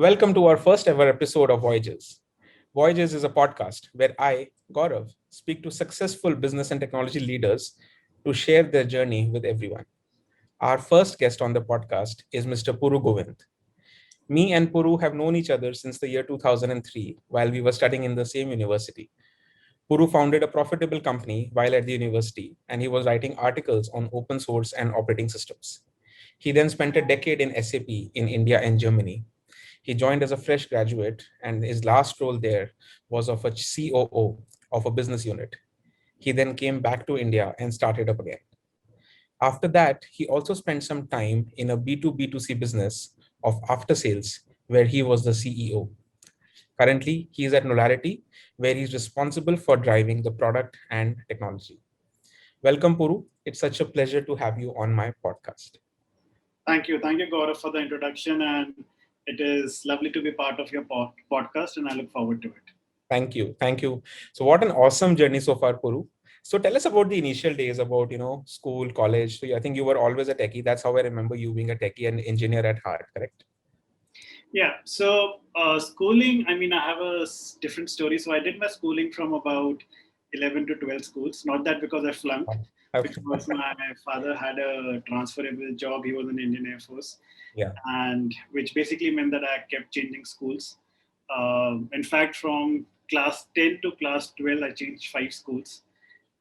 Welcome to our first ever episode of Voyages. Voyages is a podcast where I, Gaurav, speak to successful business and technology leaders to share their journey with everyone. Our first guest on the podcast is Mr. Puru Govind. Me and Puru have known each other since the year 2003 while we were studying in the same university. Puru founded a profitable company while at the university, and he was writing articles on open source and operating systems. He then spent a decade in SAP in India and Germany. He joined as a fresh graduate, and his last role there was of a COO of a business unit. He then came back to India and started up again. After that, he also spent some time in a B2B2C business of after sales, where he was the CEO. Currently, he is at Knowlarity, where he's responsible for driving the product and technology. Welcome, Puru. It's such a pleasure to have you on my podcast. Thank you. Thank you, Gaurav, for the introduction. And it is lovely to be part of your podcast, and I look forward to it. Thank you. Thank you. So what an awesome journey so far, Puru. So tell us about the initial days about, school, college. So I think you were always a techie. That's how I remember you being a techie and engineer at heart, correct? Yeah. So, schooling, I have a different story. So, I did my schooling from about 11 to 12 schools. Not that because I flunked, Okay. because my father had a transferable job. He was in Indian Air Force, Yeah. and which basically meant that I kept changing schools. In fact, from class 10 to class 12, I changed 5 schools.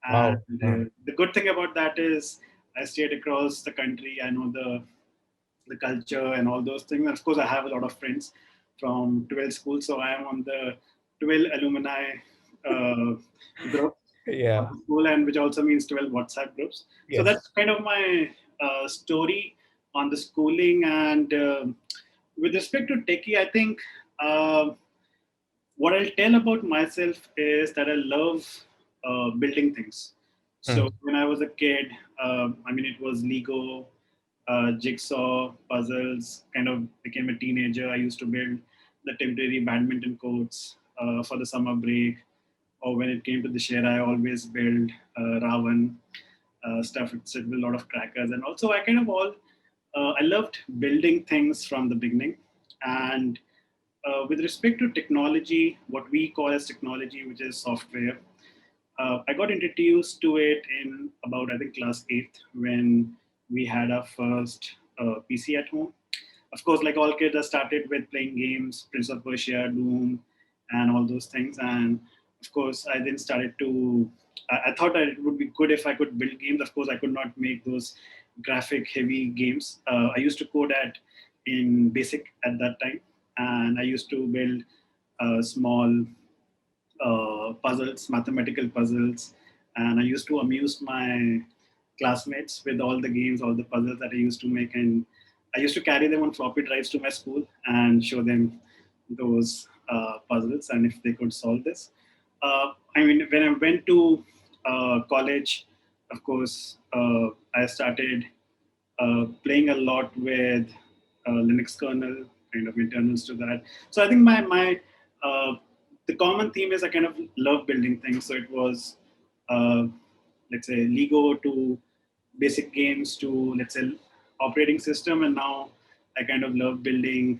And Wow. Mm. the good thing about that is I stayed across the country. I know the culture and all those things. And of course, I have a lot of friends from 12 schools, so I am on the 12 alumni uh, group of Yeah. the school, and which also means 12 WhatsApp groups. So Yes. that's kind of my story on the schooling. And with respect to techie, I think uh, what I'll tell about myself is that I love building things. So Mm. when I was a kid, it was Lego, jigsaw, puzzles. Kind of became a teenager. I used to build the temporary badminton courts for the summer break. Or when it came to the share, I always build Ravan stuff. It's with a lot of crackers, and also I loved building things from the beginning. And with respect to technology, what we call as technology, which is software, I got introduced to it in about, I think, class 8th when we had our first PC at home. Of course, like all kids, I started with playing games, Prince of Persia, Doom, and all those things. And of course, I then started to, I thought that it would be good if I could build games. Of course, I could not make those graphic heavy games. I used to code in BASIC at that time. And I used to build small puzzles, mathematical puzzles, and I used to amuse my classmates with all the games, all the puzzles that I used to make, and I used to carry them on floppy drives to my school and show them those puzzles and if they could solve this. When I went to college, of course, I started playing a lot with Linux kernel, kind of internals to that. So I think my uh, the common theme is I kind of love building things. So it was uh, let's say Lego to basic games to, let's say, operating system, and now I kind of love building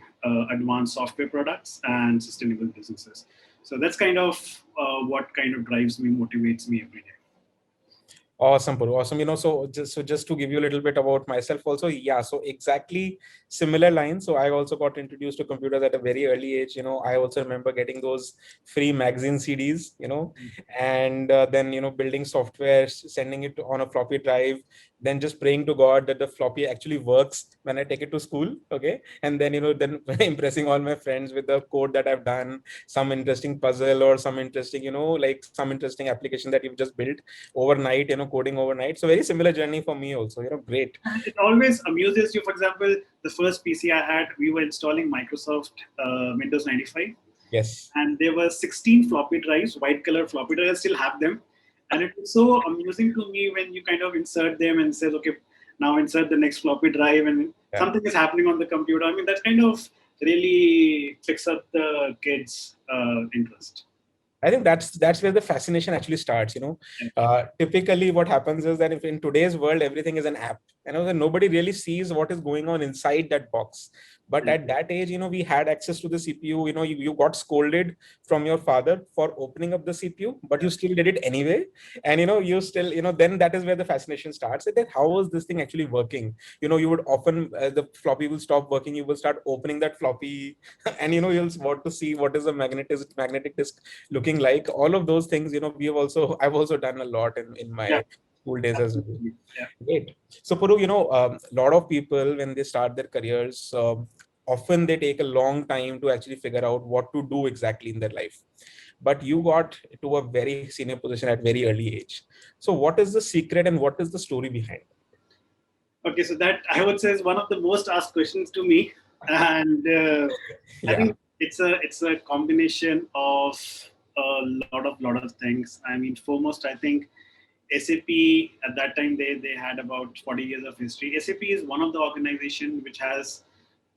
advanced software products and sustainable businesses. So that's kind of what kind of drives me, motivates me every day. Awesome, Puru. Awesome. So just to give you a little bit about myself also, yeah. So exactly similar lines. So I also got introduced to computers at a very early age. I also remember getting those free magazine CDs. And then building software, sending it on a floppy drive, then just praying to God that the floppy actually works when I take it to school. Okay, and then then impressing all my friends with the code that I've done, some interesting puzzle or some interesting like some interesting application that you've just built overnight, coding overnight. So very similar journey for me also, great. It always amuses you. For example, the first PC I had, we were installing Microsoft Windows 95, Yes. and there were 16 floppy drives, white color floppy drives. I still have them, and it was so amusing to me when you kind of insert them and says, okay, now insert the next floppy drive, and Yeah. something is happening on the computer. That kind of really picks up the kids' interest. I think that's where the fascination actually starts. Yeah. Typically what happens is that if in today's world everything is an app, And also nobody really sees what is going on inside that box. But Yeah. at that age, we had access to the CPU. You got scolded from your father for opening up the CPU, but you still did it anyway. And you still, then that is where the fascination starts. That how was this thing actually working? You would often, the floppy will stop working, you will start opening that floppy, and you'll want to see what is the magnetic disk looking like. All of those things, I've also done a lot in Yeah. my school days as well. Absolutely. Yeah. Great. So, Puru, a lot of people, when they start their careers, often they take a long time to actually figure out what to do exactly in their life. But you got to a very senior position at very early age. So, what is the secret and what is the story behind? Okay, so that I would say is one of the most asked questions to me, and I Yeah. think it's a combination of a lot of things. I mean, foremost, I think SAP at that time they had about 40 years of history. SAP is one of the organization which has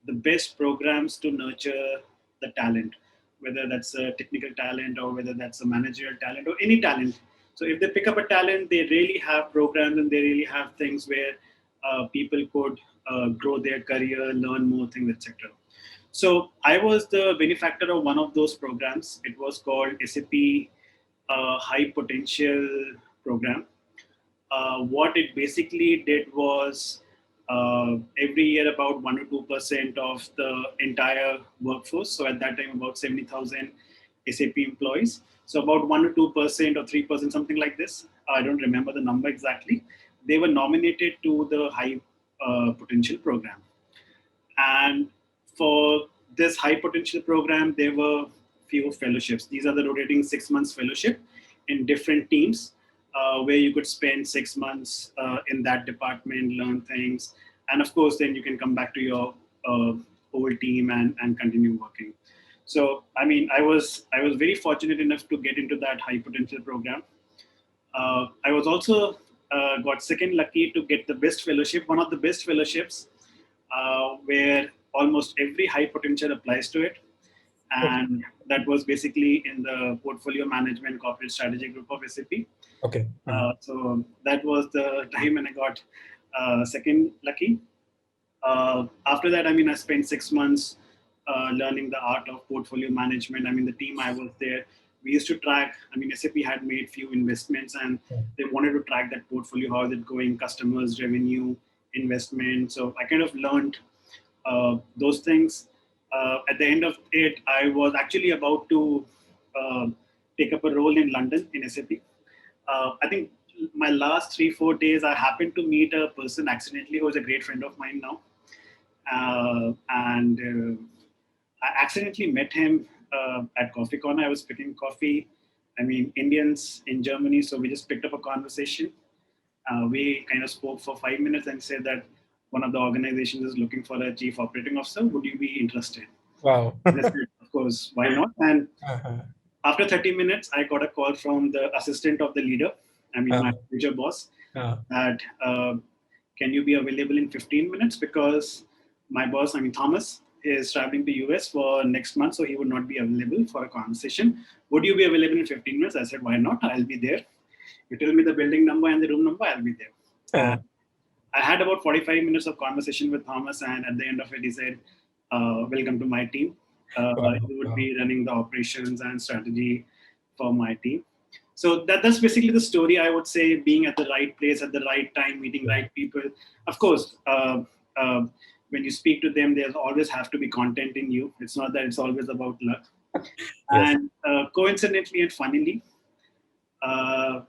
the best programs to nurture the talent, whether that's a technical talent or whether that's a managerial talent or any talent. So if they pick up a talent, they really have programs and they really have things where people could grow their career, learn more things, etc. So I was the benefactor of one of those programs. It was called SAP High Potential Program. What it basically did was every year about 1 or 2% of the entire workforce. So at that time, about 70,000 SAP employees. So about 1 or 2% or 3%, something like this. I don't remember the number exactly. They were nominated to the high potential program. And for this high potential program, there were few fellowships. These are the rotating 6 months fellowship in different teams, where you could spend 6 months in that department, learn things, and of course, then you can come back to your old team and continue working. So, I mean, I was very fortunate enough to get into that high potential program. I was also got second lucky to get the best fellowship, one of the best fellowships, where almost every high potential applies to it. Okay. And that was basically in the portfolio management corporate strategy group of SAP. Okay. Mhm. So that was the time when I got second lucky. After that, I mean, I spent 6 months learning the art of portfolio management. I mean, the team I was there, we used to track. I mean, SAP had made few investments, and they wanted to track that portfolio, how is it going, customers, revenue, investment. So I kind of learned those things. At the end of it, I was actually about to uh, take up a role in London in SAP. I think my last 3 4 days, I happened to meet a person accidentally who is a great friend of mine now, and I accidentally met him at Coffee Corner. I was picking coffee. I mean, Indians in Germany, so we just picked up a conversation. We kind of spoke for 5 minutes and said that one of the organizations is looking for a chief operating officer. Would you be interested? Wow. And I said, of course, why not? And Uh-huh. after 30 minutes, I got a call from the assistant of the leader, I mean, my Uh-huh. future boss, Uh-huh. that can you be available in 15 minutes? Because my boss, I mean, Thomas, is traveling to US for next month, so he would not be available for a conversation. Would you be available in 15 minutes? I said, why not? I'll be there. You tell me the building number and the room number, I'll be there. And Uh-huh. I had about 45 minutes of conversation with Thomas, and at the end of it, he said, welcome to my team. Wow. You would Wow. be running the operations and strategy for my team. So that's basically the story. I would say being at the right place at the right time, meeting Yeah. right people. Of course, uh, when you speak to them, there's always have to be content in you. It's not that it's always about luck. Yes. And coincidentally and funnily, uh,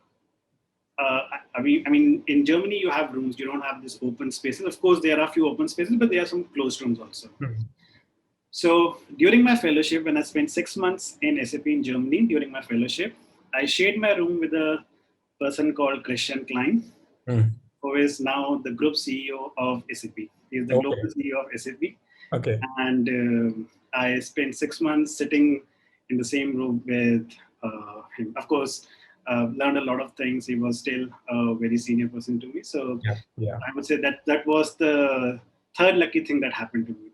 I mean, in Germany, you have rooms. You don't have this open spaces. Of course, there are a few open spaces, but there are some closed rooms also. Mhm. So during my fellowship, when I spent 6 months in SAP in Germany during my fellowship, I shared my room with a person called Christian Klein, Mhm. who is now the group CEO of SAP. He is the global Okay. CEO of SAP. Okay. And I spent 6 months sitting in the same room with him. Of course, learned a lot of things. He was still a very senior person to me. So Yeah. Yeah. I would say that was the third lucky thing that happened to me.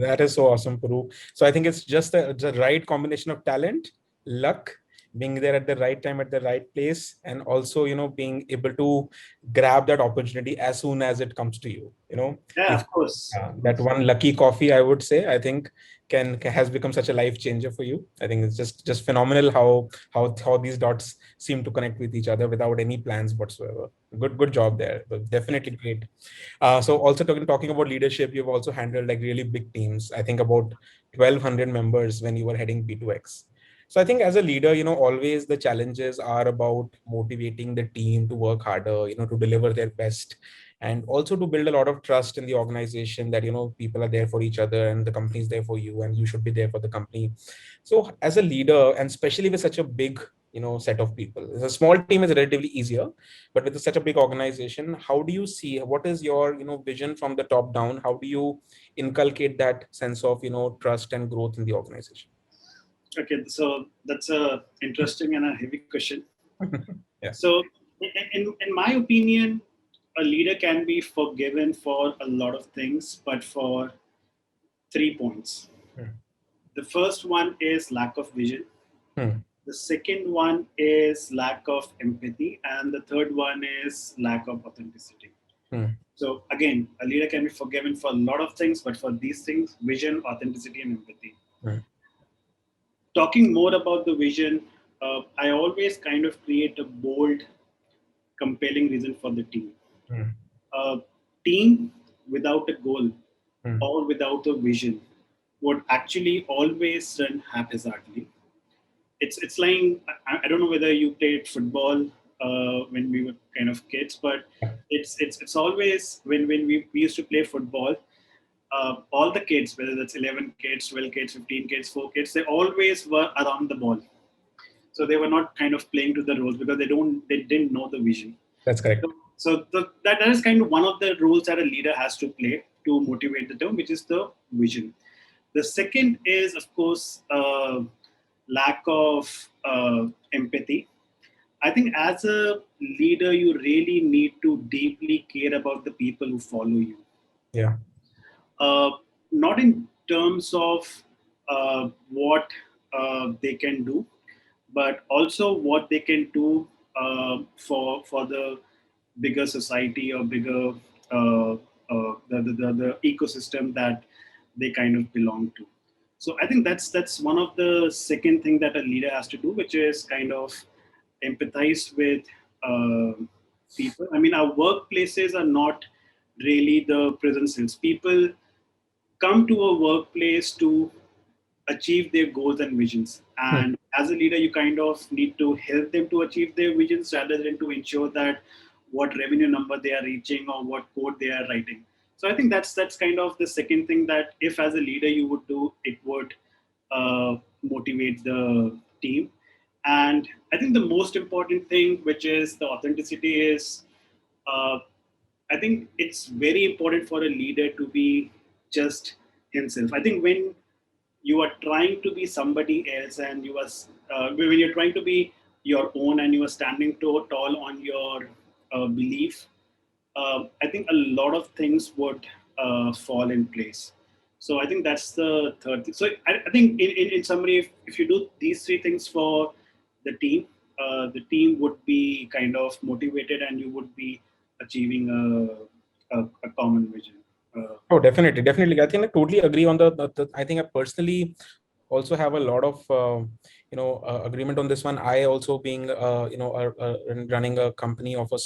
That is so awesome, Puru. So I think it's just the right combination of talent, luck, being there at the right time at the right place, and also being able to grab that opportunity as soon as it comes to you. Yeah, If of course. Of that course. one lucky coffee, I would say, I think has become such a life changer for you. I think it's just phenomenal how these dots seem to connect with each other without any plans whatsoever. Good job there. But definitely great. So also talking about leadership, you've also handled like really big teams. I think about 1,200 members when you were heading B2X. So I think as a leader, always the challenges are about motivating the team to work harder, to deliver their best, and also to build a lot of trust in the organization that, people are there for each other and the company is there for you and you should be there for the company. So as a leader, and especially with such a big, set of people, a small team is relatively easier, but with such a big organization, how do you see, what is your, vision from the top down? How do you inculcate that sense of, trust and growth in the organization? Okay, so that's a interesting and a heavy question. Yeah. So, in my opinion, a leader can be forgiven for a lot of things, but for 3 points. Hmm. The first one is lack of vision. Hmm. The second one is lack of empathy, and the third one is lack of authenticity. Hmm. So again, a leader can be forgiven for a lot of things, but for these things, vision, authenticity, and empathy. Hmm. Talking more about the vision, I always kind of create a bold, compelling reason for the team. Hmm. A team without a goal Hmm. or without a vision would actually always run haphazardly. It's like I don't know whether you played football when we were kind of kids, but it's always when we used to play football, all the kids, whether that's 11 kids, 12 kids, 15 kids, 4 kids, they always were around the ball. So they were not kind of playing to the roles because they didn't know the vision. That's correct. So that is kind of one of the roles that a leader has to play to motivate the team, which is the vision. The second is, of course, lack of empathy. I think as a leader, you really need to deeply care about the people who follow you. Yeah. Uh, Not in terms of what they can do, but also what they can do for the bigger society or bigger the ecosystem that they kind of belong to. So I think that's one of the second thing that a leader has to do, which is kind of empathize with people. I mean, our workplaces are not really the prison cells. People come to a workplace to achieve their goals and visions. Hmm. And as a leader, you kind of need to help them to achieve their visions rather than to ensure that what revenue number they are reaching or what code they are writing. So I think that's kind of the second thing that if as a leader you would do, it would motivate the team. And I think the most important thing, which is the authenticity, is uh, I think it's very important for a leader to be just himself. I think when you are trying to be somebody else and you are when you're trying to be your own and you are standing tall on your belief, I think a lot of things would fall in place. So I think that's the third thing. So I think in summary, if you do these three things for the team would be kind of motivated and you would be achieving a common vision. Oh, definitely, definitely. I think I totally agree on I think I personally also have a lot of agreement on this one. I also being running a company of a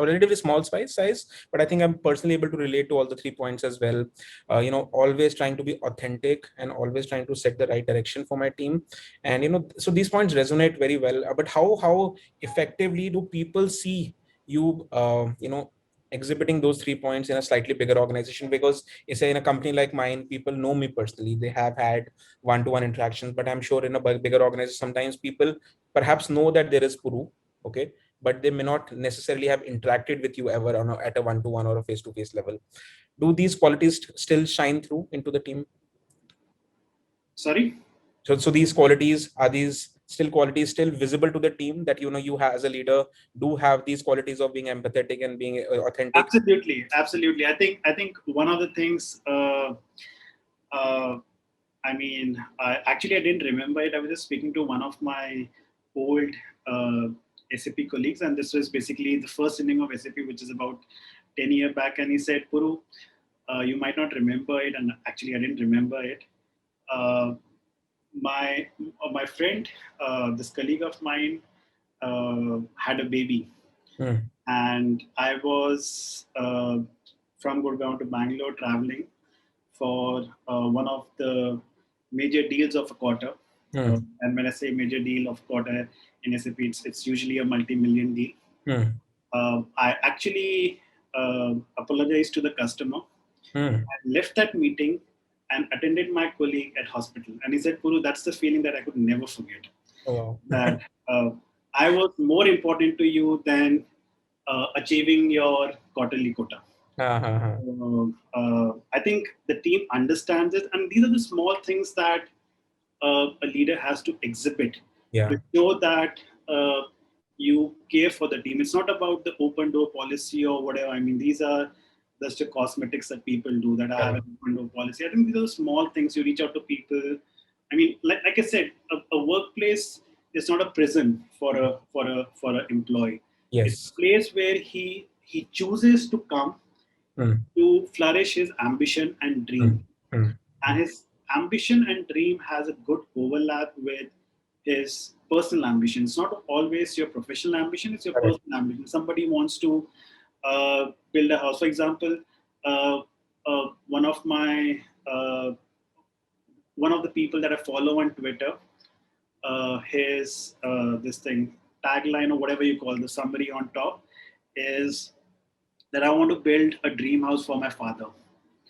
relatively small size, but I think I'm personally able to relate to all the 3 points as well. Always trying to be authentic and always trying to set the right direction for my team, and so these points resonate very well. But how effectively do people see you? Exhibiting those 3 points in a slightly bigger organization, because say in a company like mine, people know me personally, they have had one-to-one interactions, but I'm sure in a bigger organization sometimes people perhaps know that there is Puru, okay, but they may not necessarily have interacted with you ever at a one-to-one or a face-to-face level. Do these qualities still shine through into the team? Sorry. So these qualities, are these still qualities still visible to the team, that you have as a leader do have these qualities of being empathetic and being authentic? Absolutely, absolutely. I think one of the things. Uh, I mean, actually, I didn't remember it. I was just speaking to one of my old SAP colleagues, and this was basically the first inning of SAP, which is about 10 years back. And he said, Puru, you might not remember it, and actually I didn't remember it. Uh, my friend, this colleague of mine, had a baby, Hmm. and I was from Gurgaon to Bangalore traveling for one of the major deals of a quarter. Hmm. And when I say major deal of quarter in SAP, it's usually a multi-million deal. Hmm. I actually apologized to the customer. Hmm. I left that meeting and attended my colleague at hospital. And he said, Puru, that's the feeling that I could never forget. Oh, That wow. I was more important to you than achieving your quarterly quota. Uh-huh. I think the team understands it, and these are the small things that a leader has to exhibit to Yeah. show that you care for the team. It's not about the open door policy or whatever. I mean, these are just the cosmetics that people do. That I have an Correct. open door policy. I think these are small things. You reach out to people. I mean, like I said, a workplace is not a prison for a employee. It's Yes. a place where he chooses to come Hmm. to flourish his ambition and dream. Hmm. Hmm. And his ambition and dream has a good overlap with his personal ambition. It's not always your professional ambition, it's your Correct. personal ambition. Somebody wants to build a house. For example, uh, one of my one of the people that I follow on Twitter, his this thing tagline or whatever you call the summary on top is that I want to build a dream house for my father.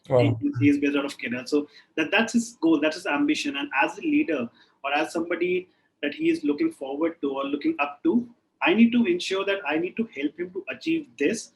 Wow. He is based out of Kerala. So that's his goal, that's his ambition. And as a leader or as somebody that he is looking forward to or looking up to, I need to ensure that I need to help him to achieve this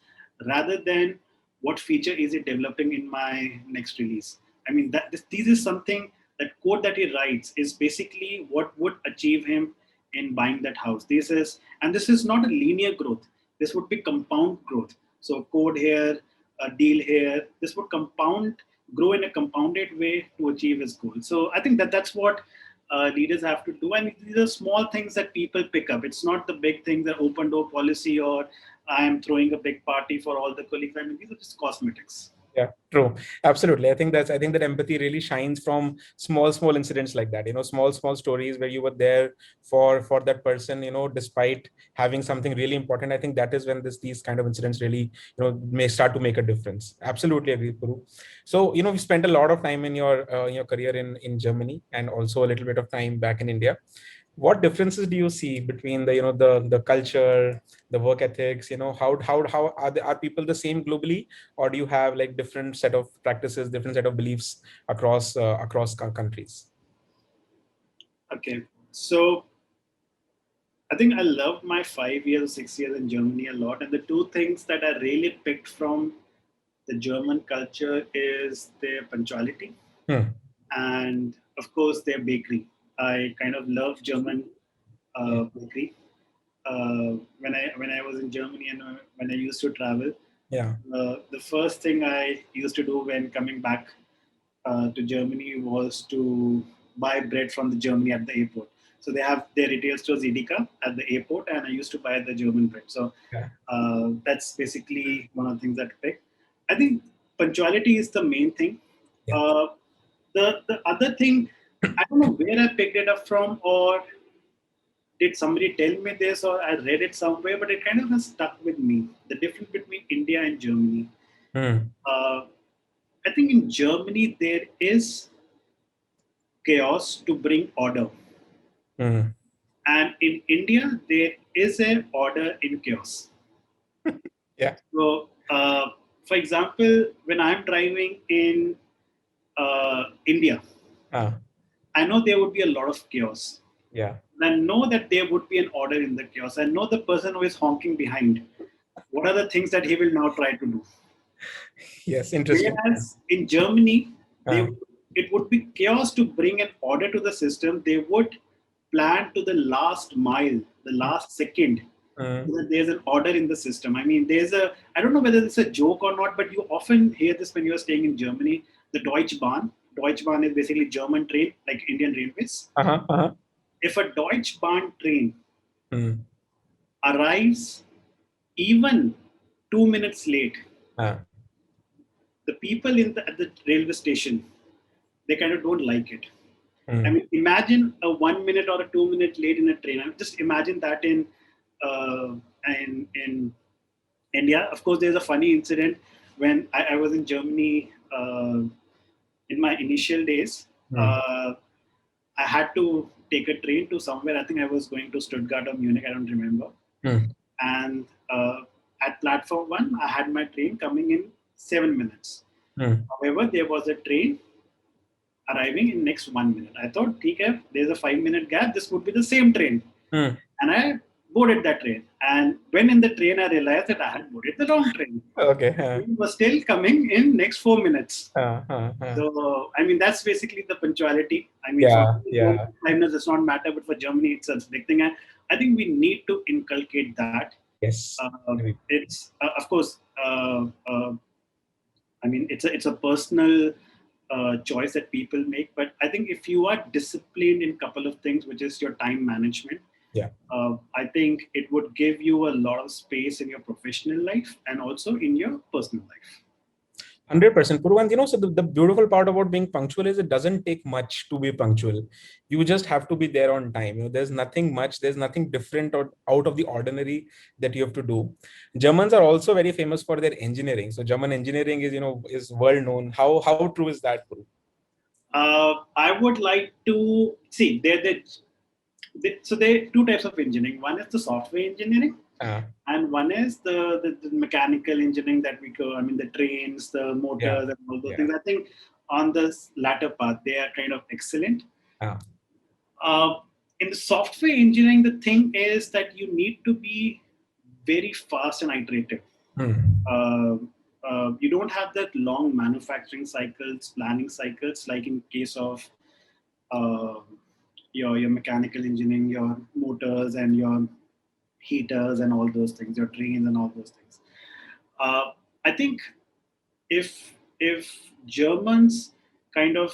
rather than what feature is he developing in my next release. I mean, this is something that code that he writes is basically what would achieve him in buying that house. This is not a linear growth. This would be compound growth. So code here, a deal here. This would grow in a compounded way to achieve his goal. So I think that's what leaders have to do, and these are small things that people pick up. It's not the big things, the open door policy, or I am throwing a big party for all the colleagues. I mean, these are just cosmetics. Yeah, true. Absolutely. I think that empathy really shines from small incidents like that, small stories where you were there for that person, despite having something really important. I think that is when these kind of incidents really, may start to make a difference. Absolutely agree, Puru. So, we spent a lot of time in your career in Germany and also a little bit of time back in India. What differences do you see between the culture, the work ethics? How are people the same globally, or do you have like different set of practices, different set of beliefs across countries? Okay, so I think I loved my 5 years, 6 years in Germany a lot, and the two things that I really picked from the German culture is their punctuality Hmm. and, of course, their bakery. I kind of love German Yeah. bakery. When I was in Germany and when I used to travel, Yeah. the first thing I used to do when coming back to Germany was to buy bread from the Germany at the airport. So they have their retail stores Edeka at the airport, and I used to buy the German bread. So Yeah. that's basically one of the things that I picked. I think punctuality is the main thing. Yeah. Uh, the other thing, I don't know where I picked it up from, or did somebody tell me this, or I read it somewhere, but it kind of has stuck with me. The difference between India and Germany. Hmm. Uh, I think in Germany there is chaos to bring order, Hmm. and in India there is a order in chaos. Yeah. So, for example, when I'm driving in India, Ah. I know there would be a lot of chaos. Yeah. And I know that there would be an order in the chaos. I know the person who is honking behind. What are the things that he will now try to do? Yes. Interesting. Whereas in Germany, Ah. it would be chaos to bring an order to the system. They would plan to the last mile, the last second, Hmm. so that there's an order in the system. I mean, I don't know whether it's a joke or not, but you often hear this when you're staying in Germany, the Deutsche Bahn. Deutsche Bahn is basically German train, like Indian Railways. Uh-huh. Uh-huh. If a Deutsche Bahn train Hmm. arrives even 2 minutes late, Ah. the people at the railway station, they kind of don't like it. I Hmm. mean, imagine a 1 minute or a 2 minute late in a train. I mean, just imagine that uh, in India. Of course, there's a funny incident when I was in Germany in my initial days. Hmm. Uh, I had to take a train to somewhere. I think I was going to Stuttgart or Munich. I don't remember. Hmm. And at platform one, I had my train coming in 7 minutes. Hmm. However, there was a train arriving in next 1 minute. I thought, okay, there's a 5 minute gap. This would be the same train, Hmm. and I boarded that train. And when in the train, I realized that I had boarded the wrong train. Okay. The train was still coming in next 4 minutes. Huh. So, I mean, that's basically the punctuality. I mean, for Yeah. India, Yeah. 5 minutes does not matter, but for Germany, it's a big thing. And I think we need to inculcate that. Yes. Agree. It's of course. I mean, it's a personal choice that people make. But I think if you are disciplined in a couple of things, which is your time management, Yeah. I think it would give you a lot of space in your professional life and also in your personal life. 100%. Puru, and so the beautiful part about being punctual is it doesn't take much to be punctual. You just have to be there on time. There's nothing much, there's nothing different or out of the ordinary that you have to do. Germans are also very famous for their engineering. So German engineering is world known. How true is that, Puru? I would like to see so there are two types of engineering. One is the software engineering, Uh, and one is the mechanical engineering that we go. I mean, the trains, the yeah. motors, and all those Yeah. things. I think on this latter part, they are kind of excellent. Uh, Uh, in the software engineering, the thing is that you need to be very fast and iterative. hmm. Uh, you don't have that long manufacturing cycles, planning cycles, like in case of uh, your mechanical engineering, your motors and your heaters and all those things, your trains and all those things. I think if Germans kind of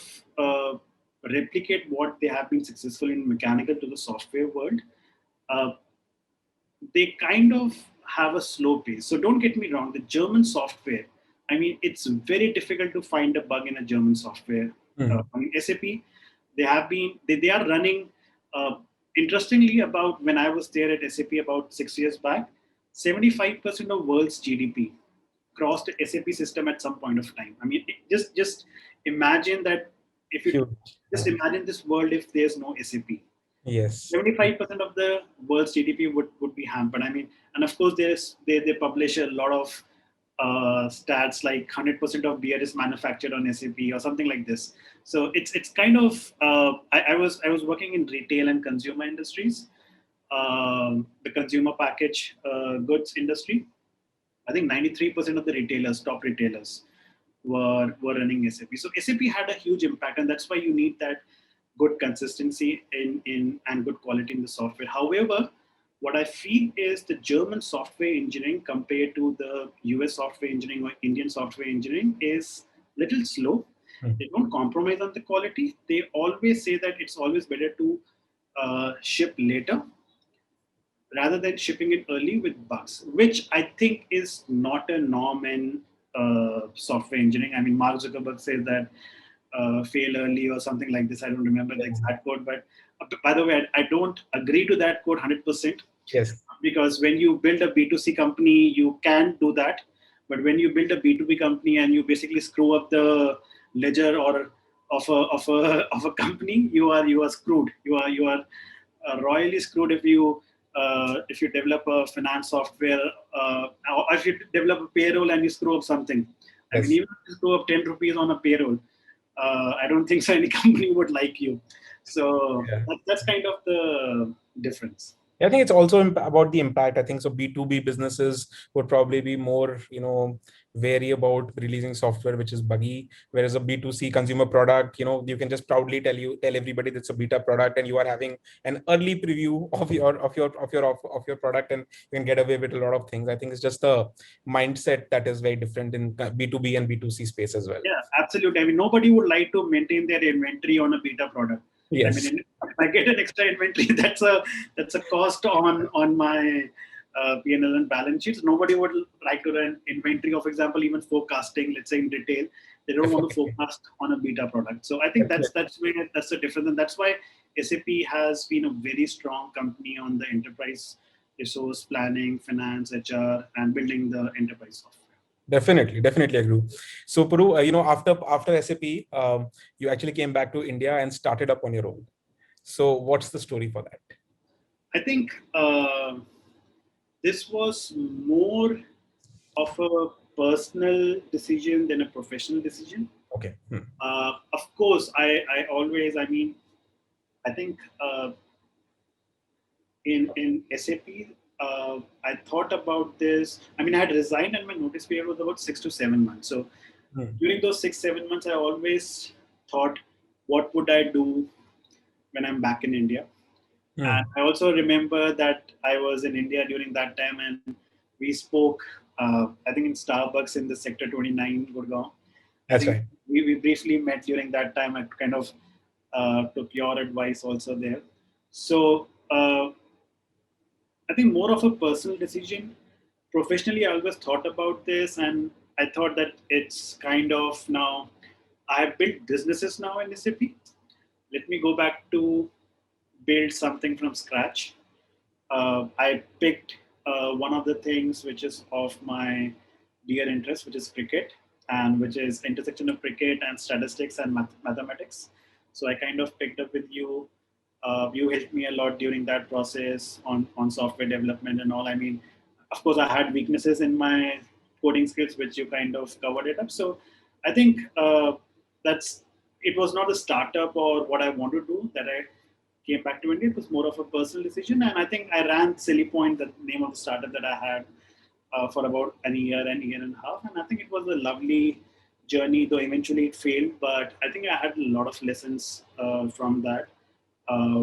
replicate what they have been successful in mechanical to the software world, uh, they kind of have a slow pace. So don't get me wrong, the German software, I mean, it's very difficult to find a bug in a German software. Hmm. I mean, SAP, they are running, uh, interestingly, about when I was there at SAP about 6 years back, 75% of world's GDP crossed the SAP system at some point of time. I mean, just imagine that if you Huge. just imagine this world if there's no SAP. Yes. 75% of the world's GDP would be hampered. I mean, and of course, they publish a lot of stats like 100% of beer is manufactured on SAP or something like this. So it's kind of I was working in retail and consumer industries, the consumer package goods industry. I think 93% of the retailers, top retailers, were running SAP. So SAP had a huge impact, and that's why you need that good consistency in and good quality in the software. However, what I feel is the German software engineering compared to the US software engineering or Indian software engineering is little slow. Hmm. They don't compromise on the quality. They always say that it's always better to ship later rather than shipping it early with bugs, which I think is not a norm in software engineering. I mean, Mark Zuckerberg says that fail early or something like this. I don't remember the exact code, but by the way, I don't agree to that code 100% Yes. because when you build a B2C company, you can do that. But when you build a B2B company and you basically screw up the ledger or of a company, you are screwed. You are royally screwed if you develop a finance software or if you develop a payroll and you screw up something. I mean, Yes. even if you screw up 10 rupees on a payroll, I don't think so any company would like you. So Yeah. that's kind of the difference. I think it's also about the impact. I think so. B2B businesses would probably be more, wary about releasing software which is buggy. Whereas a B2C consumer product, you can just proudly tell everybody that's a beta product, and you are having an early preview of your product, and you can get away with a lot of things. I think it's just a mindset that is very different in B2B and B2C space as well. Yeah, absolutely. I mean, nobody would like to maintain their inventory on a beta product. I mean, Yes. if I get an extra inventory, that's a cost on my P&L and balance sheets. Nobody would like to run inventory, or for example, even forecasting. Let's say in retail, they don't want to Definitely. forecast on a beta product. So I think Definitely. that's the difference, and that's why SAP has been a very strong company on the enterprise resource planning, finance, HR, and building the enterprise software. Definitely agree. So, Puru, after SAP, you actually came back to India and started up on your own. So, what's the story for that? I think this was more of a personal decision than a professional decision. Okay. Of course, I always, I mean, I think in SAP, I thought about this. I mean, I had resigned and my notice period was about 6 to 7 months. So Hmm. during those 6, 7 months, I always thought, what would I do when I'm back in India? Hmm. And I also remember that I was in India during that time, and we spoke, I think, in Starbucks in the Sector 29, Gurgaon. I That's think right. we briefly met during that time. I kind of took your advice also there. So I think more of a personal decision. Professionally, I always thought about this, and I thought that it's kind of now I have built businesses now in SAP. Let me go back to build something from scratch. I picked one of the things which is of my dear interest, which is cricket, and which is intersection of cricket and statistics and mathematics. So I kind of picked up with you. You helped me a lot during that process on software development and all. I mean, of course, I had weaknesses in my coding skills, which you kind of covered it up. So I think that's it was not a startup or what I want to do that I came back to India. It was more of a personal decision, and I think I ran Silly Point, the name of the startup that I had, for about an year and year and a half, and I think it was a lovely journey. Though eventually it failed, but I think I had a lot of lessons from that,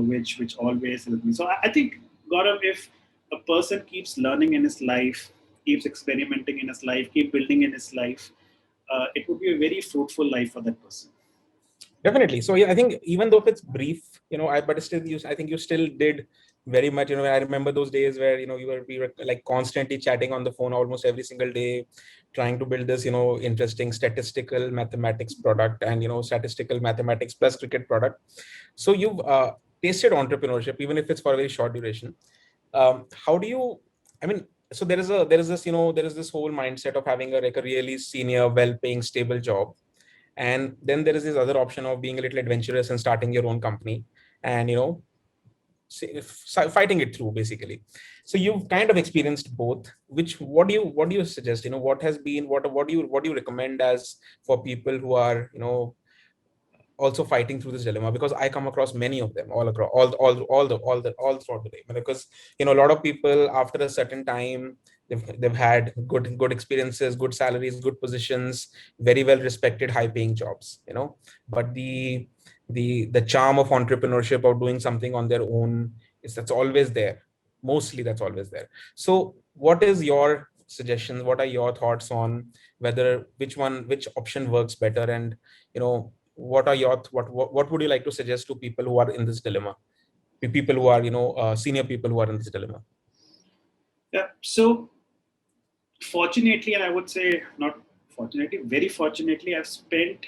which always helped me. So I think, Gaurav, if a person keeps learning in his life, keeps experimenting in his life, keep building in his life, it would be a very fruitful life for that person. Definitely. So yeah, I think even though if it's brief, but still, I think you still did very much. I remember those days where we were like constantly chatting on the phone almost every single day, trying to build this interesting statistical mathematics product and statistical mathematics plus cricket product. So you've tasted entrepreneurship, even if it's for a very short duration. How do you? I mean, so there is this there is this whole mindset of having a really senior, well-paying, stable job, and then there is this other option of being a little adventurous and starting your own company and fighting it through basically. So you've kind of experienced both. Which what do you suggest? What has been what do you recommend as for people who are also fighting through this dilemma? Because I come across many of them all across all throughout the day, because a lot of people after a certain time, they've had good experiences, good salaries, good positions, very well respected, high paying jobs, but the charm of entrepreneurship or doing something on their own is that's always there. Mostly that's always there. So what is your suggestions? What are your thoughts on whether which option works better? And what are your what would you like to suggest to people who are in this dilemma, people who are senior people who are in this dilemma? Yeah. So fortunately, and I would say not fortunately, very fortunately, I've spent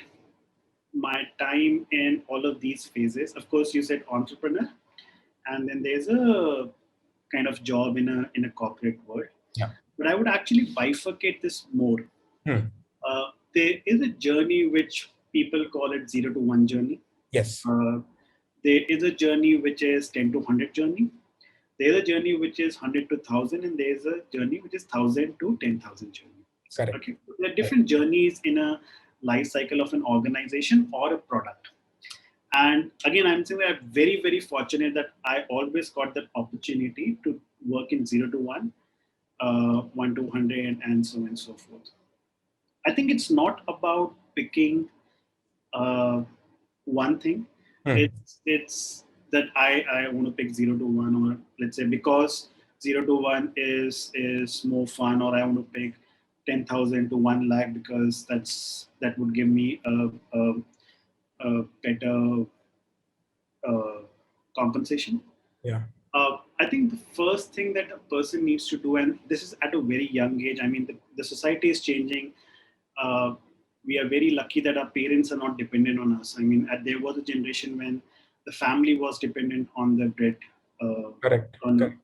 my time in all of these phases. Of course, you said entrepreneur, and then there's a kind of job in a corporate world. Yeah. But I would actually bifurcate this more. Hmm. There is a journey which people call it 0 to 1 journey. Yes. Uh, there is a journey which is 10 to 100 journey. There's a journey which is 100 to 1,000, and there's a journey which is 1,000 to 10,000 journey. Correct. Okay, so there are different journeys in a life cycle of an organization or a product. And again, I'm saying that I'm very, very fortunate that I always got that opportunity to work in 0 to 1, 1 to 100, and so on and so forth. I think it's not about picking uh, one thing. Hmm. It's that I want to pick 0 to 1, or let's say because 0 to 1 is more fun, or I want to pick 10,000 to 1 lakh because that would give me a better compensation. Yeah. I think the first thing that a person needs to do, and this is at a very young age, I mean, the society is changing. Uh, we are very lucky that our parents are not dependent on us. I mean, there was a generation when the family was dependent on the bread Correct. earner. Correct.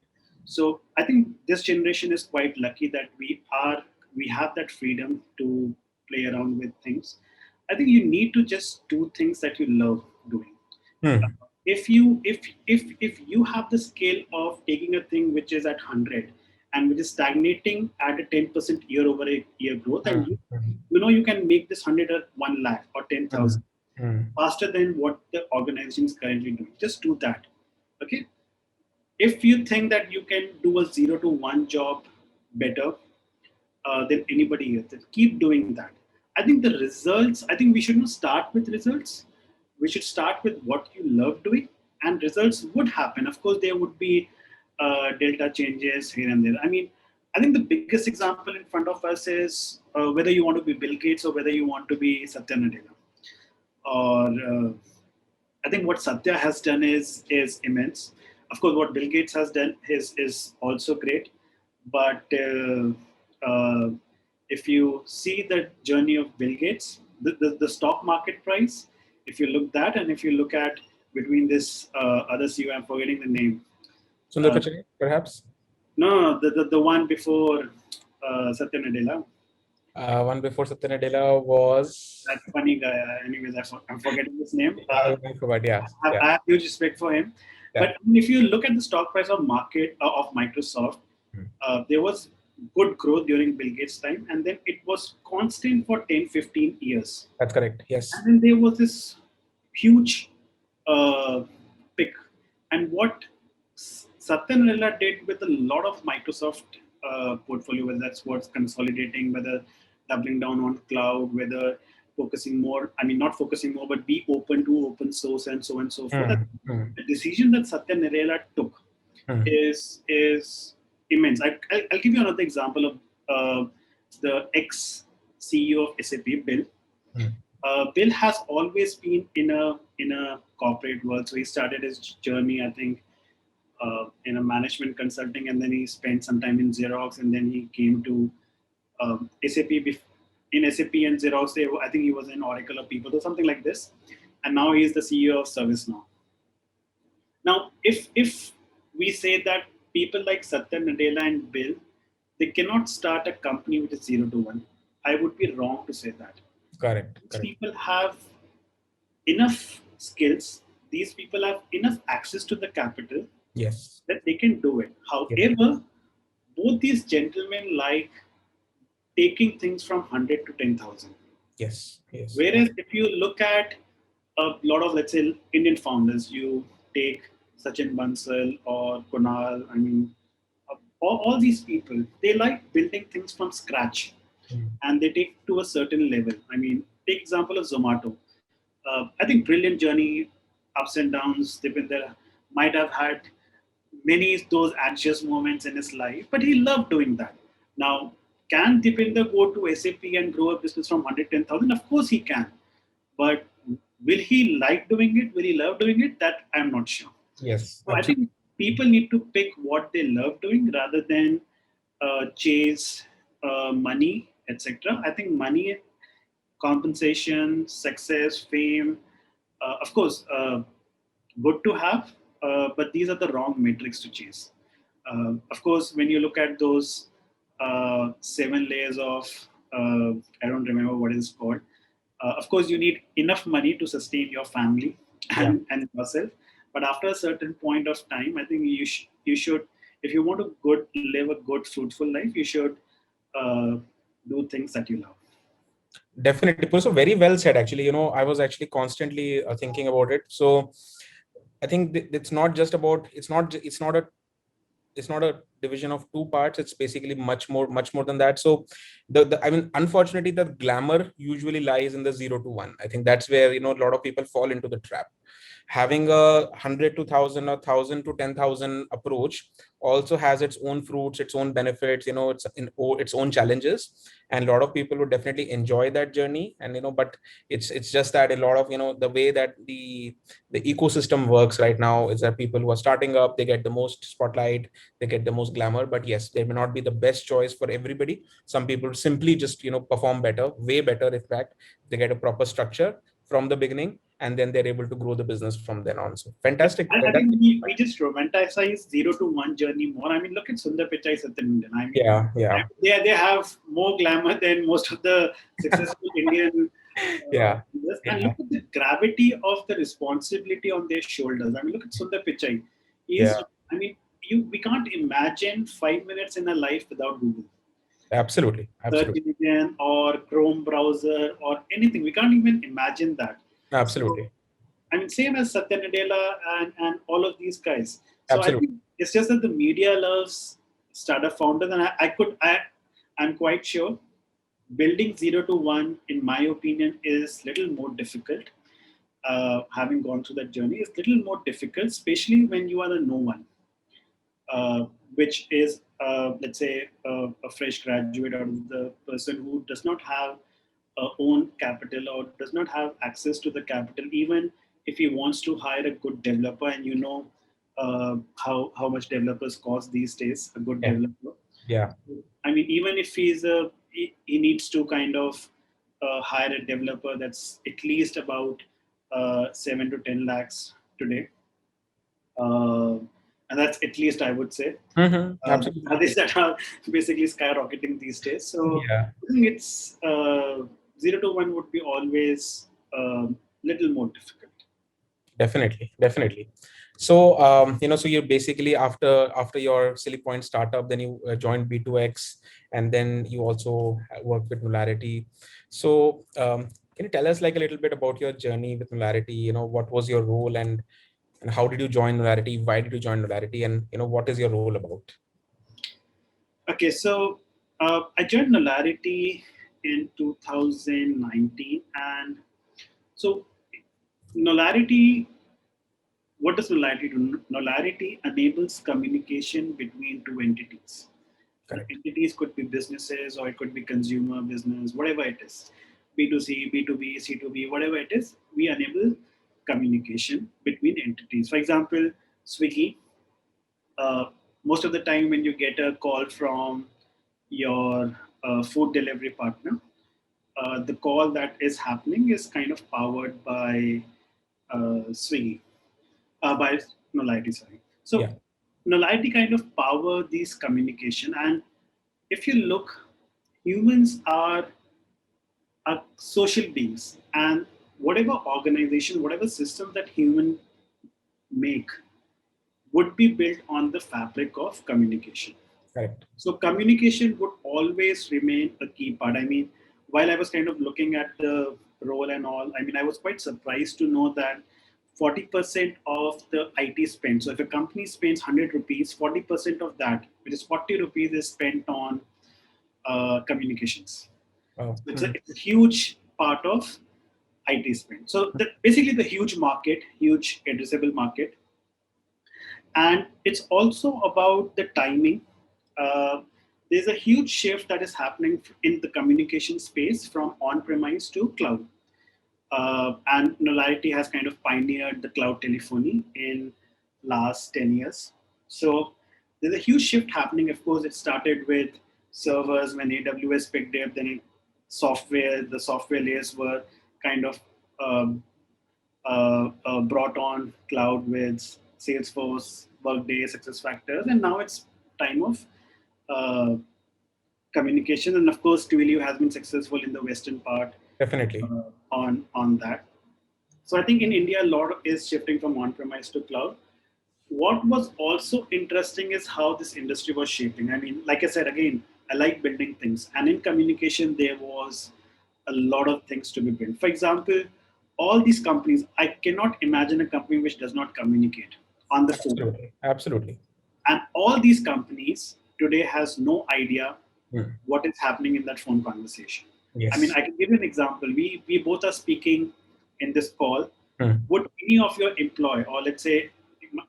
So I think this generation is quite lucky that we have that freedom to play around with things. I think you need to just do things that you love doing. Hmm. If you have the skill of taking a thing which is at 100 and which is stagnating at a 10% year over a year growth, Hmm. and you know you can make this 100 or 1 lakh or Hmm. 10,000 Hmm. faster than what the organization is currently doing, just do that. Okay, if you think that you can do a 0 to 1 job better than anybody else, then keep doing that. I think the results, I think we shouldn't start with results. We should start with what you love doing, and results would happen. Of course, there would be delta changes here and there. I mean, I think the biggest example in front of us is whether you want to be Bill Gates or whether you want to be Satya Nadella. Or I think what Satya has done is immense. Of course, what Bill Gates has done is also great, but if you see the journey of Bill Gates, the stock market price, if you look that, and if you look at between this other CEO, I'm forgetting the name. Sundar Uh, Pichai, perhaps. no, the one before Satya Nadella, One before Satya Nadella was. that funny guy. Anyways, I'm forgetting his name. I forgot. Yeah. Yeah. I have huge respect for him. Yeah. But if you look at the stock price of market of Microsoft, Hmm. there was good growth during Bill Gates' time, and then it was constant for 10, 15 years. That's correct. Yes. And then there was this huge uh, pick. And what Satya Nadella did with a lot of Microsoft portfolio, whether that's what's consolidating, whether doubling down on cloud, whether focusing more, I mean, not focusing more, but be open to open source and so on and so forth. Hmm. Hmm. The decision that Satya Nadella took Hmm. is immense. I'll give you another example of the ex CEO of SAP, Bill. Hmm. Bill has always been in a corporate world. So he started his journey, I think, in a management consulting, and then he spent some time in Xerox, and then he came to SAP. In SAP and Xerox, I think he was in Oracle or People or something like this, and now he is the CEO of ServiceNow. Now, if we say that people like Satya Nadella and Bill, they cannot start a company which is 0 to 1, I would be wrong to say that. Correct. These Correct. people have enough skills, these people have enough access to the capital Yes. that they can do it. Yes. However, both these gentlemen like taking things from 100 to 10,000. Yes. Yes. Whereas if you look at a lot of, let's say, Indian founders, you take Sachin Bansal or Kunal, I mean, all these people, they like building things from scratch Hmm. and they take to a certain level. I mean, take example of Zomato. I think brilliant journey, ups and downs. Deepinder might have had many those anxious moments in his life, but he loved doing that. Now, can Deepinder go to SAP and grow a business from 110,000? Of course he can. But will he like doing it? Will he love doing it? That I'm not sure. Yes. So I Absolutely. think people need to pick what they love doing rather than chase money, etc. I think money, compensation, success, fame, of course, good to have, but these are the wrong metrics to chase. Of course, when you look at those 7 layers of, I don't remember what it's called. Of course, you need enough money to sustain your family Yeah. and yourself. But after a certain point of time, I think you should, if you want to live a good, fruitful life, you should uh, do things that you love. Definitely. So very well said. Actually, I was actually constantly thinking about it. So I think it's not just about. It's not a division of two parts. It's basically much more than that. So I mean, unfortunately, the glamour usually lies in the 0 to 1. I think that's where a lot of people fall into the trap. having a 100 to 1000 or 1000 to 10,000 approach also has its own fruits, its own benefits, its own challenges. And a lot of people would definitely enjoy that journey. And but it's just that a lot of the way that the ecosystem works right now is that people who are starting up, they get the most spotlight, they get the most glamour. But yes, they may not be the best choice for everybody. Some people simply just perform better, way better. In fact, they get a proper structure from the beginning, and then they're able to grow the business from then on. So Yeah, fantastic, I think fantastic. we just romanticize 0 to 1 journey more. I mean, look at Sundar Pichai Satyanandan. Yeah, yeah, They have more glamour than most of the successful Indian yeah, leaders. And yeah, look at the gravity of the responsibility on their shoulders. I mean, look at Sundar Pichai. yeah. He's, I mean, we can't imagine 5 minutes in a life without Google Absolutely, search absolutely, engine or Chrome browser or anything. We can't even imagine that. So, absolutely, I mean, same as Satya Nadella and all of these guys. So I absolutely. think it's just that the media loves startup founders, and I'm quite sure building 0 to 1, in my opinion, is little more difficult. Having gone through that journey, is little more difficult, especially when you are a no one, which is, let's say, a fresh graduate or the person who does not have own capital or does not have access to the capital, even if he wants to hire a good developer, and how much developers cost these days, a good Yeah, developer. yeah, I mean, even if he needs to kind of hire a developer that's at least about 7 to 10 lakhs today, uh, and that's at least, I would say. The absolutely. salaries that are basically skyrocketing these days. So Yeah, I think it's 0 to 1 would be always little more difficult. definitely, definitely. So so you basically, after your Silly Point startup, then you joined B2X, and then you also worked with Knowlarity. So can you tell us like a little bit about your journey with Knowlarity? What was your role, and how did you join Knowlarity? Why did you join Knowlarity? And what is your role about? Okay, so I joined Knowlarity in 2019, and so Knowlarity. What does Knowlarity do? Knowlarity enables communication between two entities. Correct. Entities could be businesses, or it could be consumer business, whatever it is, B2C, B2B, C2B, whatever it is. We enable communication between entities. For example, Swiggy. Uh, Most of the time, when you get a call from your food delivery partner, the call that is happening is kind of powered by Swiggy, by Knowlarity, sorry. So Yeah. Knowlarity kind of power these communication. And if you look, humans are social beings, and whatever organization, whatever system that human make would be built on the fabric of communication. Correct. So communication would always remain a key part. I mean, while I was kind of looking at the role and all, I mean, I was quite surprised to know that 40% of the IT spend. So if a company spends 100 rupees, 40% of that, which is 40 rupees, is spent on communications. Oh. So it's a huge part of IT spend. So basically, the huge market, huge addressable market, and it's also about the timing. Uh, there's a huge shift that is happening in the communication space from on-premise to cloud. And Knowlarity has kind of pioneered the cloud telephony in last 10 years. So there's a huge shift happening. Of course, it started with servers when AWS picked it up, then the software layers were kind of um, brought on cloud with Salesforce, Workday, SuccessFactors, and now it's time of uh, communication. And of course, Twilio has been successful in the western part Definitely. on that. So I think in India, a lot is shifting from on-premise to cloud. What was also interesting is how this industry was shaping. I mean, like I said, again, I like building things, and in communication, there was a lot of things to be built. For example, all these companies, I cannot imagine a company which does not communicate on the phone. Absolutely. Absolutely. And all these companies today has no idea Mm. what is happening in that phone conversation. I mean, Yes. I can give you an example. We both are speaking in this call, would any of your employee, or let's say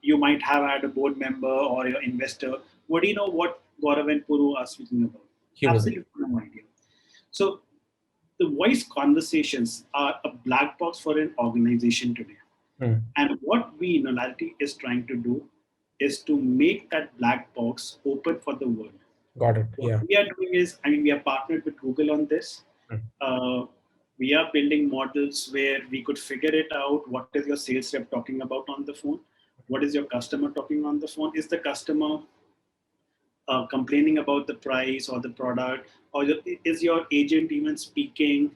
you might have had a board member or your investor, would you know what Gaurav and Puru are speaking about? He wouldn't. Absolutely no idea. So the voice conversations are a black box for an organization today. Hmm. And what we in Knowlarity is trying to do is to make that black box open for the world. Got it. What Yeah. we are doing is, I mean, we are partnered with Google on this. Hmm. Uh, we are building models where we could figure it out. What is your sales rep talking about on the phone? What is your customer talking on the phone? Is the customer complaining about the price or the product, or is your agent even speaking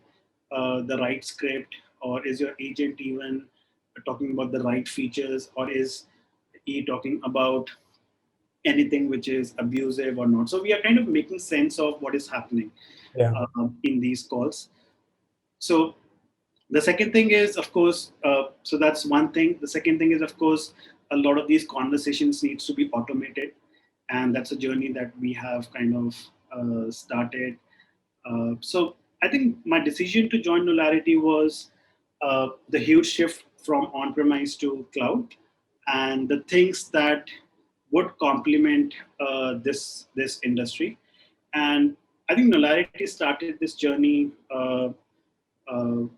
the right script, or is your agent even talking about the right features, or is he talking about anything which is abusive or not? So we are kind of making sense of what is happening Yeah. in these calls. So the second thing is, of course, so that's one thing. The second thing is, of course, a lot of these conversations needs to be automated, and that's a journey that we have kind of started. So I think my decision to join Knowlarity was the huge shift from on-premise to cloud, and the things that would complement this industry. And I think Knowlarity started this journey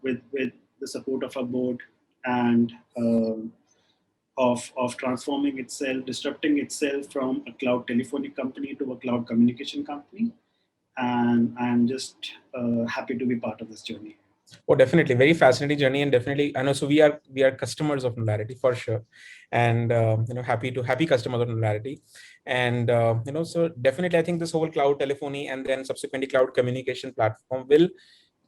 with the support of a board and of transforming itself, disrupting itself from a cloud telephony company to a cloud communication company. And I'm just happy to be part of this journey. Oh, definitely, very fascinating journey, and definitely, I know. So we are customers of Knowlarity for sure, and happy customers of Knowlarity, and so definitely, I think this whole cloud telephony and then subsequently cloud communication platform will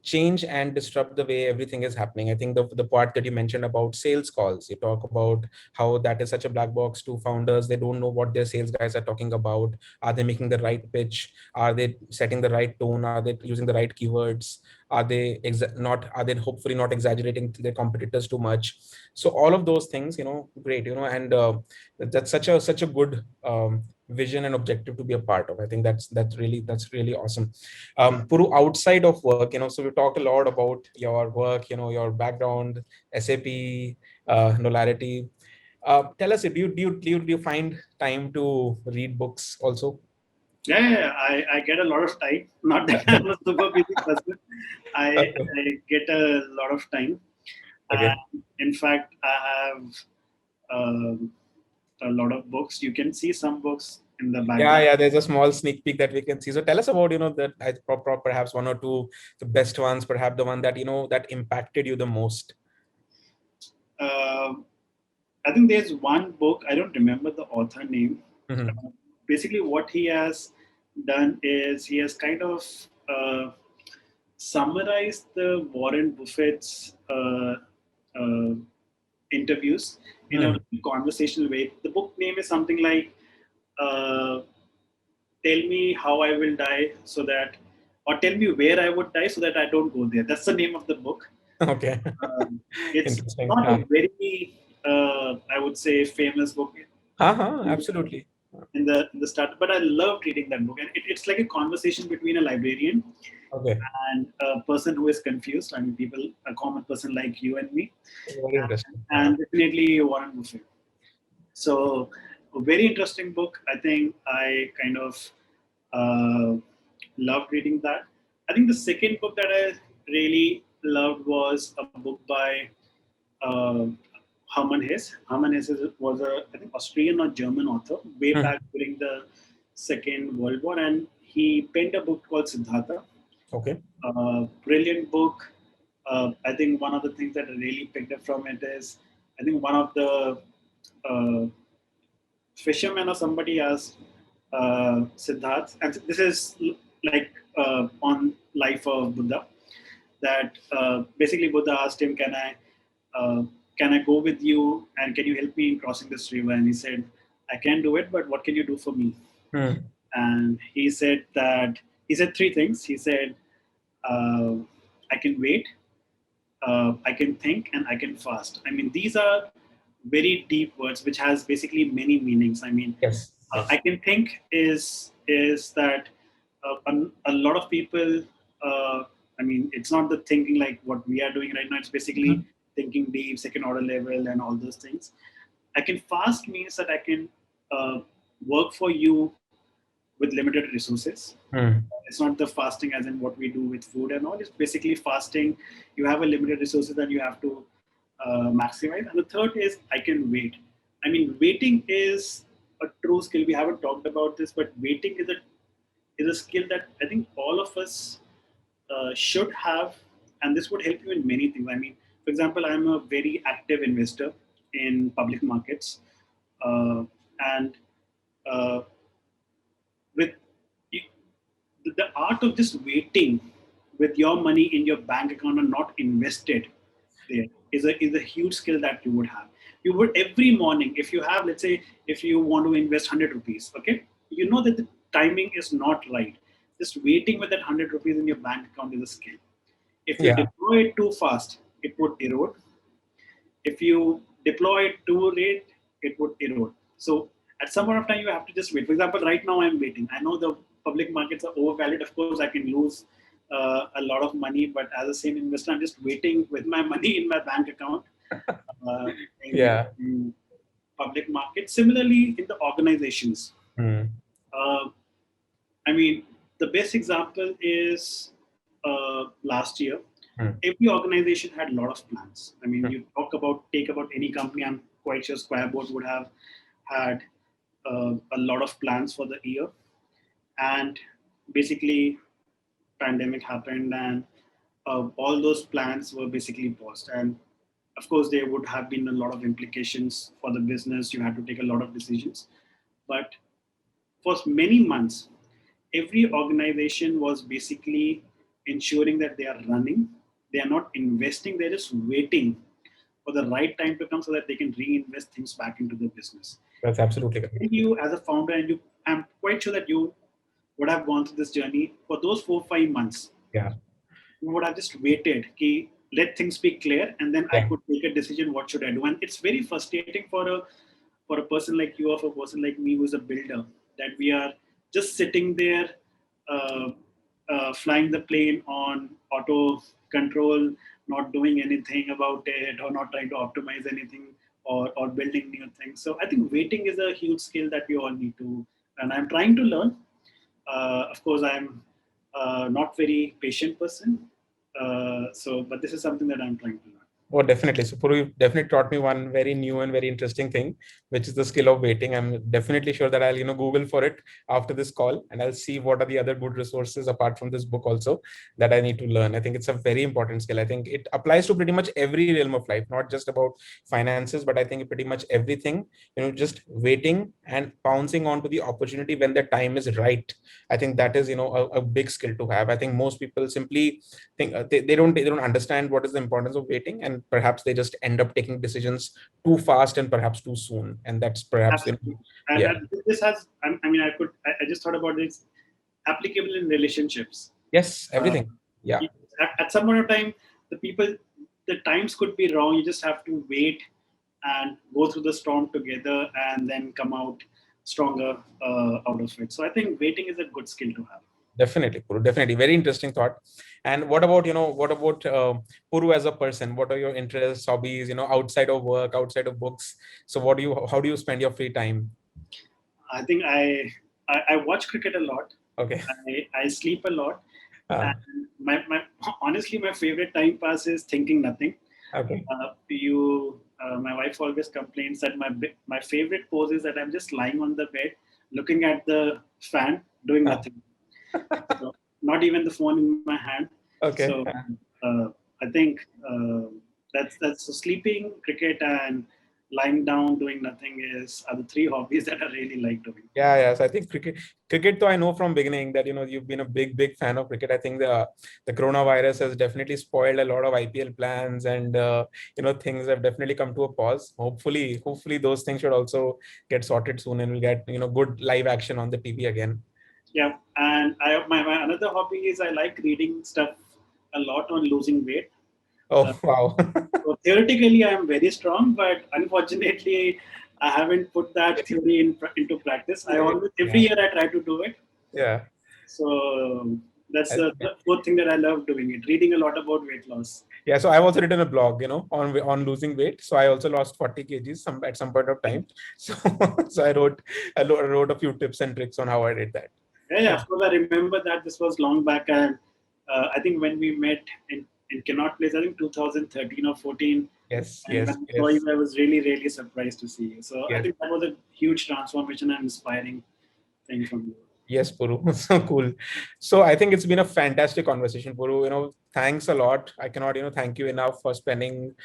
change and disrupt the way everything is happening. I think the part that you mentioned about sales calls, you talk about how that is such a black box to founders. They don't know what their sales guys are talking about. Are they making the right pitch? Are they setting the right tone? Are they using the right keywords? Are they not, are they hopefully not exaggerating their competitors too much? So all of those things, great, and that's such a good vision and objective to be a part of. I think that's really awesome. Puru, outside of work, so we talked a lot about your work, your background, SAP, Knowlarity. Tell us, do you find time to read books also? Yeah, I get a lot of time. Not that I'm a super busy person. Okay. I get a lot of time. Okay. And in fact, I have um, a lot of books. You can see some books in the Yeah, background. yeah. There's a small sneak peek that we can see. So tell us about, that perhaps one or two the best ones, perhaps the one that that impacted you the most. Um I think there's one book, I don't remember the author name. Hmm. Basically, what he has done is he has kind of summarized the Warren Buffett's uh, interviews in a Hmm. very conversational way. The book name is something like uh, "Tell me how I will die so that," or "Tell me where I would die so that I don't go there." That's the name of the book. Okay. It's Interesting. not a very, I would say, famous book Absolutely. in the start, but I loved reading that book, and it's like a conversation between a librarian Okay. and a person who is confused. I mean, people, a common person like you and me, Very interesting. and definitely Warren Buffett. So, a very interesting book. I think I kind of uh, loved reading that. I think the second book that I really loved was a book by uh, Hermann Hesse. Hermann Hesse was a, I think, Austrian or German author way Hmm. back during the Second World War, and he penned a book called Siddhartha. Okay. Brilliant book. I think one of the things that I really picked up from it is, I think one of the uh, fishermen or somebody asked Siddharth, and this is like on life of Buddha, that basically Buddha asked him, uh, can I go with you and can you help me in crossing this river? And he said, I can do it, but what can you do for me? Hmm. And he said three things. He said, uh, I can wait, I can think, and I can fast. I mean, these are very deep words, which has basically many meanings. I mean, Yes. I Yes. can think is that a lot of people. I mean, it's not the thinking like what we are doing right now. It's basically Mhm. thinking deep, second order level, and all those things. I can fast means that I can work for you with limited resources. Hmm. It's not the fasting as in what we do with food and all. It's basically fasting. You have a limited resources and you have to maximize. And the third is I can wait. I mean, waiting is a true skill. We haven't talked about this, but waiting is a skill that I think all of us should have, and this would help you in many things. I mean, for example, I'm a very active investor in public markets, and uh, with the art of just waiting with your money in your bank account and not invested there is a huge skill that you would have. You would every morning, if you have, let's say, if you want to invest 100 rupees, okay, you know that the timing is not right. Just waiting with that 100 rupees in your bank account is a skill. If you Yeah. deploy it too fast, it would erode. If you deploy it too late, it would erode. So at some point of time, you have to just wait. For example, right now I'm waiting. I know the public markets are overvalued. Of course, I can lose a lot of money, but as a same investor, I'm just waiting with my money in my bank account uh, Yeah. in public markets. Similarly, in the organizations, Hmm. uh, I mean, the best example is last year. Hmm. Every organization had a lot of plans. I mean, Hmm. you take about any company. I'm quite sure Squareboard would have had a lot of plans for the year, and basically, pandemic happened, and all those plans were basically paused. And of course, there would have been a lot of implications for the business. You had to take a lot of decisions, but for many months, every organization was basically ensuring that they are running. They are not investing, they're just waiting for the right time to come so that they can reinvest things back into the business. That's absolutely correct. You, as a founder, and you, I'm quite sure that you would have gone through this journey for those 4 5 months. Yeah. You would have just waited, ki, let things be clear, and then I Yeah. could take a decision what should I do. And it's very frustrating for a person like you or for a person like me who's a builder that we are just sitting there uh, flying the plane on auto control, not doing anything about it or not trying to optimize anything or building new things. So I think waiting is a huge skill that we all need to, and I'm trying to learn. Of course, I'm not very patient person. But this is something that I'm trying to learn. Oh, definitely. So Puru, you definitely taught me one very new and very interesting thing, which is the skill of waiting. I'm definitely sure that I'll, Google for it after this call, and I'll see what are the other good resources apart from this book also that I need to learn. I think it's a very important skill. I think it applies to pretty much every realm of life, not just about finances, but I think pretty much everything, just waiting and pouncing onto the opportunity when the time is right. I think that is, a big skill to have. I think most people simply think they don't understand what is the importance of waiting, and perhaps they just end up taking decisions too fast and perhaps too soon, and that's perhaps Absolutely. yeah. And this has, I mean, I just thought about this applicable in relationships. Yes, Uh, everything. Yeah. at some point of time, the times could be wrong. You just have to wait and go through the storm together and then come out stronger out of it. So I think waiting is a good skill to have. Definitely, Puru. Definitely, very interesting thought. And what about Puru as a person? What are your interests, hobbies? Outside of work, outside of books. So, how do you spend your free time? I think I watch cricket a lot. Okay. I sleep a lot. Uh, And my honestly, my favorite time pass is thinking nothing. okay. My wife always complains that my favorite pose is that I'm just lying on the bed, looking at the fan, doing Uh, nothing. So not even the phone in my hand. So okay. uh, I think that's so sleeping, cricket, and lying down doing nothing are the three hobbies that I really like doing. Yeah, yeah. So I think cricket, though I know from beginning that you've been a big fan of cricket. I think the coronavirus has definitely spoiled a lot of IPL plans, and things have definitely come to a pause. Hopefully those things should also get sorted soon, and we'll get good live action on the TV again. Yeah, and my another hobby is I like reading stuff a lot on losing weight. Uh, Oh wow. so theoretically, I am very strong, but unfortunately, I haven't put that theory into practice. I always every Yeah, year I try to do it. yeah. So That's the fourth thing that I love doing it. Reading a lot about weight loss. Yeah, so I've also written a blog, on losing weight. So I also lost 40 kgs at some point of time. So so I wrote a few tips and tricks on how I did that. Yeah, yeah, of course. I remember that this was long back, and I think when we met in Cannot Place, I think 2013 or 14, Yes, and yes, when I saw yes, you, I was really, really surprised to see you. So I yes. think that was a huge transformation and inspiring thing from you. Yes, Puru. So cool. So I think it's been a fantastic conversation, Puru. Thanks a lot. I cannot, thank you enough for spending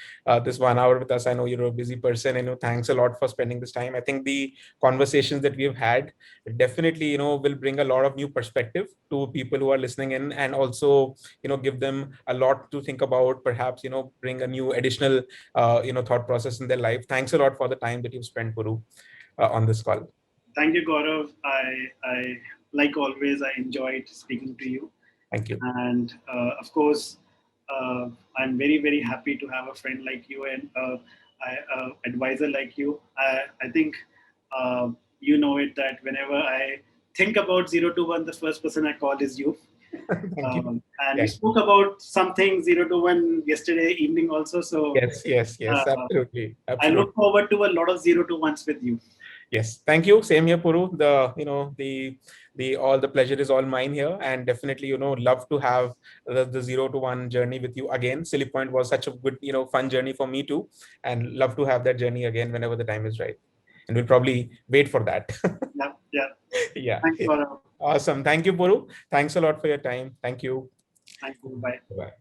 this 1 hour with us. I know you're a busy person. Thanks a lot for spending this time. I think the conversations that we've had definitely, will bring a lot of new perspective to people who are listening in, and also, give them a lot to think about. Perhaps, bring a new additional, thought process in their life. Thanks a lot for the time that you've spent, Puru, on this call. Thank you, Gaurav. I like always, I enjoyed speaking to you. Thank you. And of course, I'm very, very happy to have a friend like you and advisor like you. I think you know it that whenever I think about 0 to 1, the first person I call is you. Thank you. And we Yeah. spoke about something 0 to 1 yesterday evening also. So Yes, yes, yes, uh, absolutely, I absolutely. look forward to a lot of 0 to 1s with you. Yes, thank you. Same here, Puru. The all the pleasure is all mine here, and definitely, love to have the 0 to 1 journey with you again. Silly Point was such a good, fun journey for me too, and love to have that journey again whenever the time is right. And we'll probably wait for that. Yeah, yeah. Yeah, Thanks, yeah. Gaurav. Awesome. Thank you, Puru. Thanks a lot for your time. Thank you. Thank you. Bye. Bye.